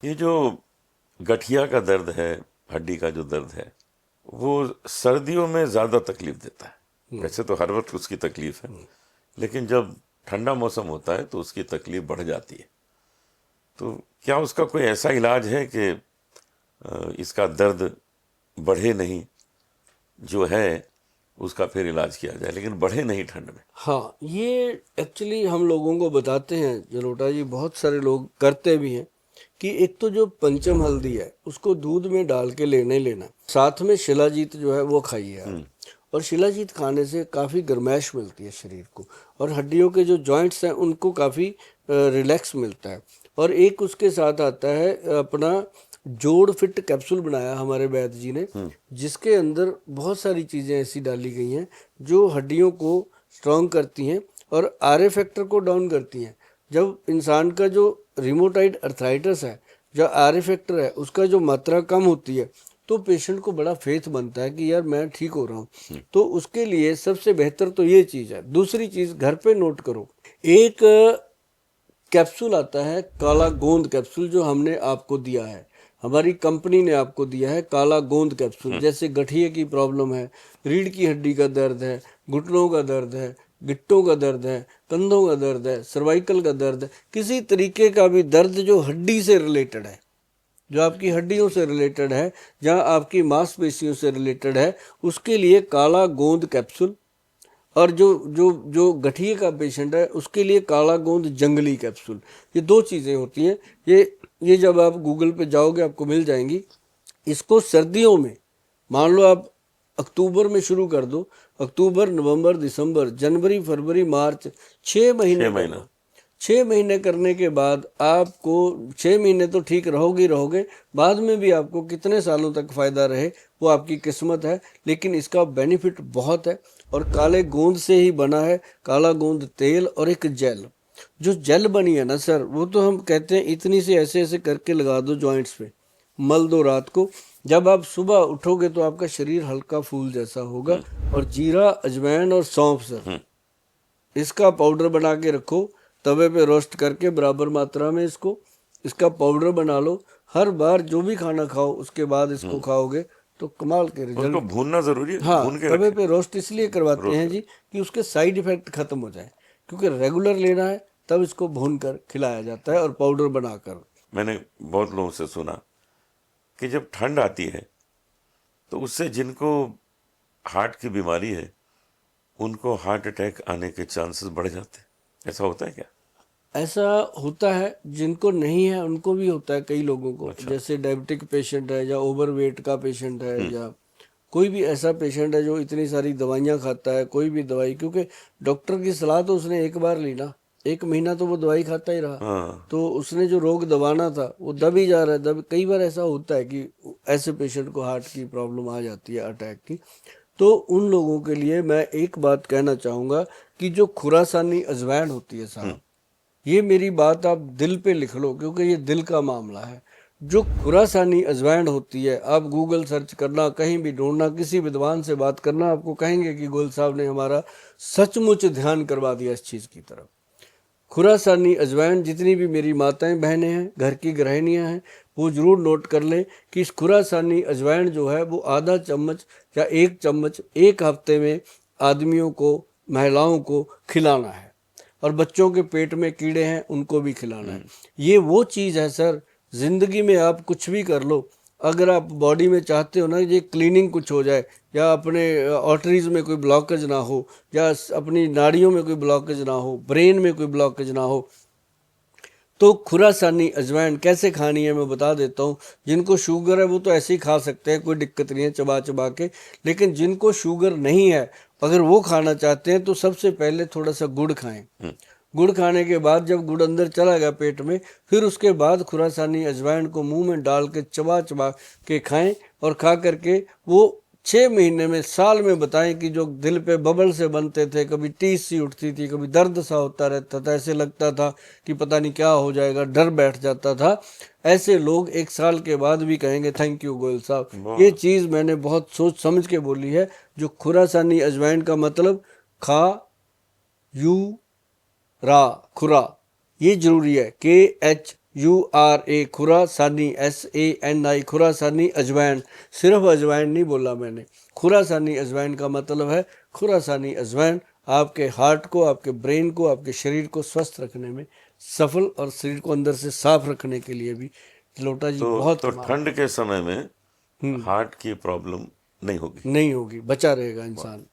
ये जो गठिया का दर्द है, हड्डी का जो दर्द है, वो सर्दियों में ज़्यादा तकलीफ देता है। वैसे तो हर वक्त उसकी तकलीफ है, लेकिन जब ठंडा मौसम होता है तो उसकी तकलीफ बढ़ जाती है। तो क्या उसका कोई ऐसा इलाज है कि इसका दर्द बढ़े नहीं, जो है उसका फिर इलाज किया जाए, लेकिन बढ़े नहीं ठंड में? हाँ, ये एक्चुअली हम लोगों को बताते हैं जलोटा जी, बहुत सारे लोग करते भी हैं कि एक तो जो पंचम हल्दी है उसको दूध में डाल के लेना ही लेना, साथ में शिलाजीत जो है वो खाइए आप। और शिलाजीत खाने से काफ़ी गर्माइश मिलती है शरीर को, और हड्डियों के जो जॉइंट्स हैं उनको काफ़ी रिलैक्स मिलता है। और एक उसके साथ आता है अपना जोड़ फिट कैप्सूल बनाया हमारे वैद्य जी ने, जिसके अंदर बहुत सारी चीज़ें ऐसी डाली गई हैं जो हड्डियों को स्ट्रॉन्ग करती हैं और आर फैक्टर को डाउन करती हैं। जब इंसान का जो रिमोटाइड अर्थराइटिस है, जो आर फैक्टर है, उसका जो मात्रा कम होती है, तो पेशेंट को बड़ा फेथ बनता है कि यार मैं ठीक हो रहा हूँ। तो उसके लिए सबसे बेहतर तो ये चीज़ है। दूसरी चीज़ घर पे नोट करो, एक कैप्सूल आता है काला गोंद कैप्सूल, जो हमने आपको दिया है, हमारी कंपनी ने आपको दिया है काला गोंद कैप्सूल। जैसे गठिए की प्रॉब्लम है, रीढ़ की हड्डी का दर्द है, घुटनों का दर्द है, गिट्टों का दर्द है, कंधों का दर्द है, सर्वाइकल का दर्द है, किसी तरीके का भी दर्द जो हड्डी से रिलेटेड है, जो आपकी हड्डियों से रिलेटेड है, जहाँ आपकी मांसपेशियों से रिलेटेड है, उसके लिए काला गोंद कैप्सूल। और जो जो जो गठिए का पेशेंट है उसके लिए काला गोंद जंगली कैप्सूल। ये दो चीज़ें होती हैं। ये जब आप गूगल पे जाओगे आपको मिल जाएंगी। इसको सर्दियों में मान लो आप अक्टूबर में शुरू कर दो, अक्टूबर नवंबर दिसंबर जनवरी फरवरी मार्च, 6 महीने 6 महीना? करना। 6 महीने करने के बाद आपको, 6 महीने तो ठीक रहोगे रहोगे, बाद में भी आपको कितने सालों तक फ़ायदा रहे वो आपकी किस्मत है, लेकिन इसका बेनिफिट बहुत है। और काले गोंद से ही बना है काला गोंद तेल और एक जेल। जो जेल बनी है ना सर, वो तो हम कहते हैं इतनी सी ऐसे ऐसे करके लगा दो जॉइंट्स पे, मल दो रात को, जब आप सुबह उठोगे तो आपका शरीर हल्का फूल जैसा होगा। और जीरा अजवाइन और सौंफ सर, इसका पाउडर बना के रखो, तवे पे रोस्ट करके बराबर मात्रा में इसका पाउडर बना लो। हर बार जो भी खाना खाओ उसके बाद इसको खाओगे तो कमाल के उसको रिजल्ट। भूनना जरूरी है, हाँ, भून के तवे रखें? पे रोस्ट इसलिए करवाते रोस्ट हैं कर? जी कि उसके साइड इफेक्ट खत्म हो जाए, क्योंकि रेगुलर लेना है तब इसको भून कर खिलाया जाता है और पाउडर बनाकर। मैंने बहुत लोगों से सुना कि जब ठंड आती है तो उससे जिनको हार्ट की बीमारी है उनको हार्ट अटैक आने के चांसेस बढ़ जाते हैं। ऐसा होता है क्या? ऐसा होता है, जिनको नहीं है उनको भी होता है, कई लोगों को, अच्छा। जैसे डायबिटिक पेशेंट है या ओवरवेट का पेशेंट है, या कोई भी ऐसा पेशेंट है जो इतनी सारी दवाइयाँ खाता है, कोई भी दवाई, क्योंकि डॉक्टर की सलाह तो उसने एक बार ली ना, 1 महीना तो वो दवाई खाता ही रहा, हाँ। तो उसने जो रोग दबाना था वो दब ही जा रहा है। दब कई बार ऐसा होता है कि ऐसे पेशेंट को हार्ट की प्रॉब्लम आ जाती है, अटैक की। तो उन लोगों के लिए मैं एक बात कहना चाहूँगा कि जो खुरासानी अजवाइन होती है साहब, ये मेरी बात आप दिल पे लिख लो, क्योंकि ये दिल का मामला है। जो खुरासानी अजवाइन होती है, आप गूगल सर्च करना, कहीं भी ढूंढना, किसी विद्वान से बात करना, आपको कहेंगे कि गोल साहब ने हमारा सचमुच ध्यान करवा दिया इस चीज़ की तरफ। खुरासानी अजवाइन, जितनी भी मेरी माताएं बहनें हैं, घर की गृहिणियां हैं, वो ज़रूर नोट कर लें कि इस खुरासानी अजवाइन जो है वो आधा चम्मच या 1 चम्मच एक हफ्ते में आदमियों को, महिलाओं को खिलाना है। और बच्चों के पेट में कीड़े हैं उनको भी खिलाना है। ये वो चीज़ है सर, ज़िंदगी में आप कुछ भी कर लो, अगर आप बॉडी में चाहते हो ना ये क्लीनिंग कुछ हो जाए, या अपने आर्टरीज में कोई ब्लॉकेज ना हो, या अपनी नाड़ियों में कोई ब्लॉकेज ना हो, ब्रेन में कोई ब्लॉकेज ना हो, तो खुरासानी अजवाइन कैसे खानी है मैं बता देता हूँ। जिनको शुगर है वो तो ऐसे ही खा सकते हैं, कोई दिक्कत नहीं है चबा चबा के, लेकिन जिनको शुगर नहीं है अगर वो खाना चाहते हैं तो सबसे पहले थोड़ा सा गुड़ खाएं। गुड़ खाने के बाद जब गुड़ अंदर चला गया पेट में, फिर उसके बाद खुरासानी अजवाइन को मुंह में डाल के चबा चबा के खाएं। और खा करके वो 6 महीने में, साल में बताएं कि जो दिल पे बबल से बनते थे, कभी टीस सी उठती थी, कभी दर्द सा होता रहता था, ऐसे लगता था कि पता नहीं क्या हो जाएगा, डर बैठ जाता था, ऐसे लोग 1 साल के बाद भी कहेंगे थैंक यू गोयल साहब। ये चीज़ मैंने बहुत सोच समझ के बोली है। जो खुरासानी अजवाइन का मतलब खा यू रा, खुरा, ये जरूरी है, KHURA। URA Khurasani SANI Khurasani अजवाइन। सिर्फ अजवाइन नहीं बोला मैंने, खुरासानी अजवाइन का मतलब है खुरासानी अजवाइन आपके हार्ट को, आपके ब्रेन को, आपके शरीर को स्वस्थ रखने में सफल और शरीर को अंदर से साफ रखने के लिए भी लोटा जी बहुत तो ठंड के समय में हार्ट की प्रॉब्लम नहीं होगी। नहीं होगी, बचा रहेगा इंसान।